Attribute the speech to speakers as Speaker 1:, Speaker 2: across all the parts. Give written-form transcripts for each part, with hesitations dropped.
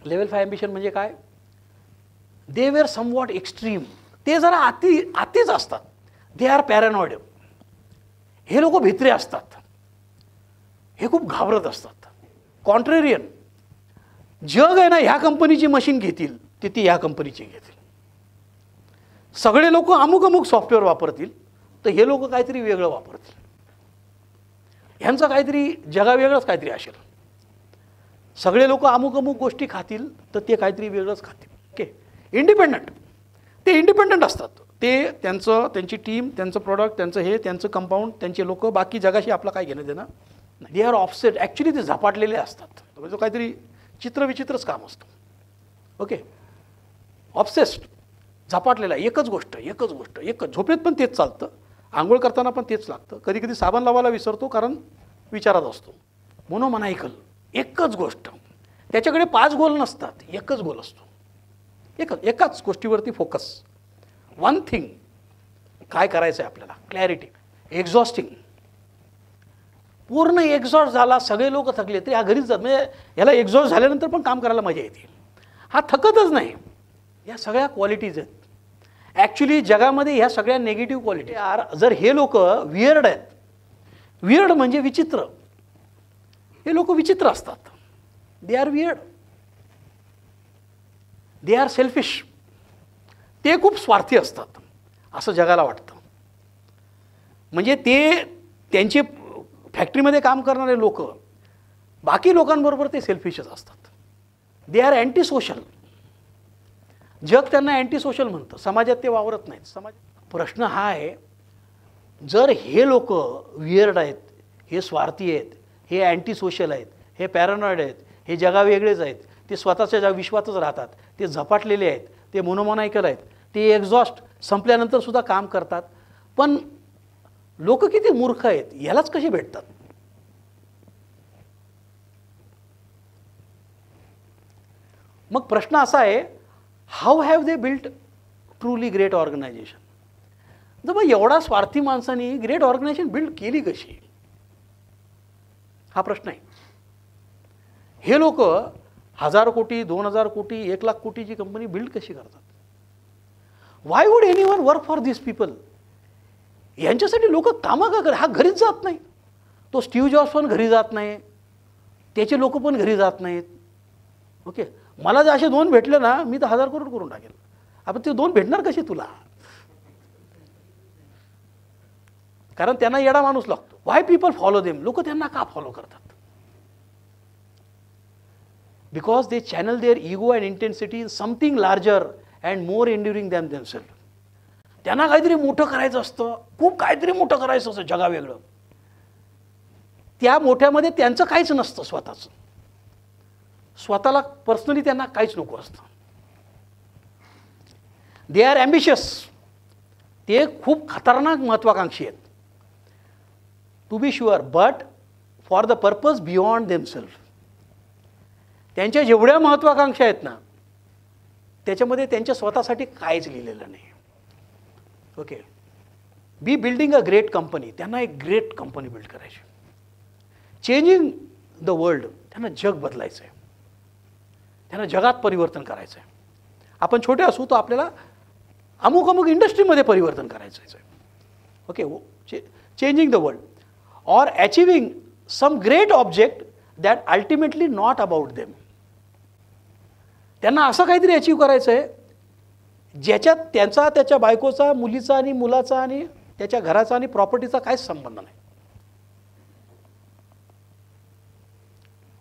Speaker 1: Level 5 ambition म्हणजे काय? They were somewhat extreme. ते जरा आतीच असतात. They are paranoid. हे लोक भित्रे असतात. हे खूप घाबरत असतात. कॉन्ट्रेरियन. जग आहे ना ह्या कंपनीची मशीन घेतील ते ह्या कंपनीची घेतील. सगळे लोक अमुक अमुक सॉफ्टवेअर वापरतील तर हे लोक काहीतरी वेगळं वापरतील. ह्यांचं काहीतरी जगावेगळंच काहीतरी असेल. सगळे लोक अमुक अमुक गोष्टी खातील तर ते काहीतरी वेगळंच खातील. ओके. इंडिपेंडंट. ते इंडिपेंडंट असतात. ते त्यांची टीम, त्यांचं प्रोडक्ट, त्यांचं हे, त्यांचं कंपाऊंड, त्यांचे लोक, बाकी जगाशी आपलं काय घेणं देणं नाही. They are offset. ॲक्च्युली ते झपाटलेले असतात. म्हणजे काहीतरी चित्रविचित्रच काम असतं. ओके. ऑब्सेस्ड. झपाटलेला. एकच गोष्ट. झोपेत पण तेच चालतं. आंघोळ करताना पण तेच लागतं. कधी कधी साबण लावायला विसरतो कारण विचारात असतो. मोनोमॅनिकल. एकच गोष्ट. त्याच्याकडे 5 गोल नसतात. एकच गोल असतो. एकाच गोष्टीवरती फोकस. One thing. काय करायचं आहे आपल्याला. क्लॅरिटी. एक्झॉस्टिंग. पूर्ण एक्झॉस्ट झाला, सगळे लोक थकले तरी हा घरीच जात. म्हणजे याला एक्झॉस्ट झाल्यानंतर पण काम करायला मजा येते. हा थकतच नाही. या सगळ्या क्वालिटीज आहेत. ॲक्च्युली जगामध्ये ह्या सगळ्या निगेटिव्ह क्वालिटी जर हे लोक वियर्ड आहेत. वियर्ड म्हणजे विचित्र. हे लोक विचित्र असतात. They R weird. They are selfish. ते खूप स्वार्थी असतात असं जगाला वाटतं. म्हणजे त्यांचे फॅक्टरीमध्ये काम करणारे लोक बाकी लोकांबरोबर ते सेल्फिशच असतात. They R anti social. जग त्यांना अँटी सोशल म्हणतं. समाजात ते वावरत नाहीत. प्रश्न हा आहे, जर हे लोक वियर्ड आहेत, हे स्वार्थी आहेत, हे अँटी सोशल आहेत, हे पॅरानॉइड आहेत, हे जगावेगळेच आहेत, ते स्वतःच्या विश्वातच राहतात, ते झपाटलेले आहेत, ते मोनोमॅनिकल आहेत, ते एक्झॉस्ट संपल्यानंतर सुद्धा काम करतात, पण लोक किती मूर्ख आहेत यालाच कशी भेटतात? मग प्रश्न असा आहे, how have they built truly great organisation? जर मग एवढा स्वार्थी माणसांनी ग्रेट ऑर्गनायझेशन बिल्ड केली कशी, हा प्रश्न आहे. हे लोक 1000 कोटी, 2000 कोटी, 1 लाख कोटीची कंपनी बिल्ड कशी करतात? Why would anyone work for this people? यांच्यासाठी लोक कामं का कर? हा घरीच जात नाही. तो स्टीव्ह जॉब्स पण घरी जात नाही, त्याचे लोक पण घरी जात नाहीत. ओके. मला जर असे 2 भेटले ना, मी तर 1000 करोड करून टाकेल. आपण ते 2 भेटणार कसे तुला? कारण त्यांना येडा माणूस लागतो. Why people follow them? लोक त्यांना का फॉलो करतात? Because they channel their ego and intensity in something larger and more enduring than themselves. त्यांना काहीतरी मोठं करायचं असतं, खूप काहीतरी मोठं करायचं असतं जगावेगळं. त्या मोठ्यामध्ये त्यांचं काहीच नसतं स्वतःचं. स्वतःला पर्सनली त्यांना काहीच नको असतं. They are ambitious. ते खूप खतरनाक महत्वाकांक्षी आहेत. To be sure, but for the purpose beyond themselves. त्यांच्या जेवढ्या महत्वाकांक्षा आहेत ना, त्याच्यामध्ये त्यांच्या स्वतःसाठी काहीच लिहिलेलं नाही. Okay. Be building a great company. त्यांना एक ग्रेट कंपनी बिल्ड करायची. Changing the world. त्यांना जग बदलायचं आहे. त्यांना जगात परिवर्तन करायचं आहे. आपण छोटे असू तर आपल्याला अमुक अमुक इंडस्ट्रीमध्ये परिवर्तन करायचं आहे. Okay. Changing the world or achieving some great object that ultimately not about them. त्यांना असं काहीतरी अचीव करायचं आहे ज्याच्यात त्यांचा, त्याच्या बायकोचा, मुलीचा आणि मुलाचा आणि त्याच्या घराचा आणि प्रॉपर्टीचा काहीच संबंध नाही.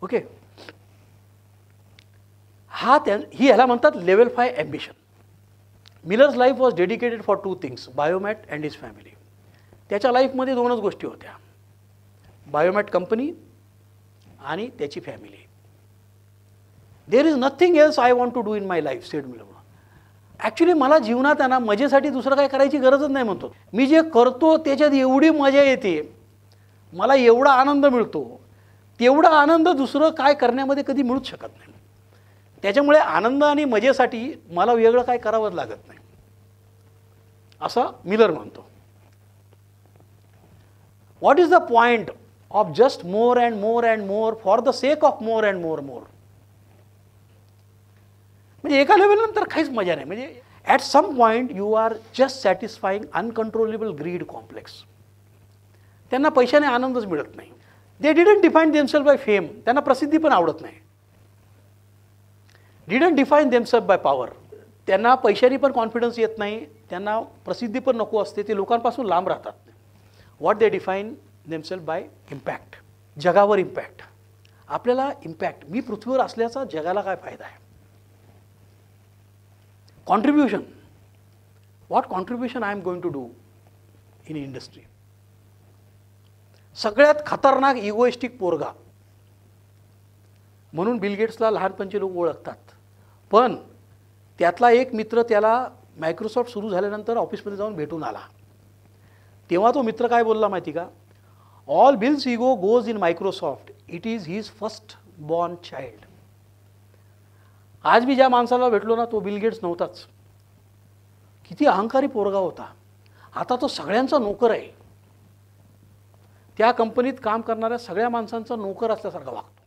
Speaker 1: ओके. ही ह्याला म्हणतात level 5 ambition. Miller's life was dedicated for 2 things, Biomet and his family. त्याच्या लाईफमध्ये 2च गोष्टी होत्या, बायोमॅट कंपनी आणि त्याची family. There is nothing else I want to do in my life, said Miller. Actually मला जीवनात आहे ना, मजेसाठी दुसरं काय करायची गरजच नाही म्हणतो. मी जे करतो त्याच्यात एवढी मजा येते, मला एवढा आनंद मिळतो, तेवढा आनंद दुसरं काय करण्यामध्ये कधी मिळूच शकत नाही. त्याच्यामुळे आनंद आणि मजेसाठी मला वेगळं काय करावंच लागत नाही, असं मिलर म्हणतो. What is the point of just more and more and more for the sake of more and more? म्हणजे एका लेवलनंतर काहीच मजा नाही. म्हणजे at some point you are just satisfying uncontrollable greed complex. त्यांना पैशाने आनंदच मिळत नाही. They didn't define themselves by fame. त्यांना प्रसिद्धी पण आवडत नाही. Didn't define themselves by power. त्यांना पैशाने पण कॉन्फिडन्स येत नाही, त्यांना प्रसिद्धी पण नको असते, ते लोकांपासून लांब राहतात. What they define themselves by impact. जगावर इम्पॅक्ट. आपल्याला इम्पॅक्ट, मी पृथ्वीवर असल्याचा जगाला काय फायदा आहे. Contribution, what contribution I am going to do in industry. सगळ्यात खतरनाक इगोइस्टिक पोरगा म्हणून बिल गेट्सला लहानपणचे लोक ओळखतात. पण त्यातला एक मित्र त्याला मायक्रोसॉफ्ट सुरू झाल्यानंतर ऑफिसमध्ये जाऊन भेटून आला. तेव्हा तो मित्र काय बोलला माहिती का? All bills ego goes in Microsoft, it is his first born child. आज मी ज्या माणसाला भेटलो ना, तो बिल गेट्स नव्हताच. किती अहंकारी पोरगा होता. आता तो सगळ्यांचा नोकर आहे. त्या कंपनीत काम करणाऱ्या सगळ्या माणसांचा नोकर असल्यासारखा वागतो.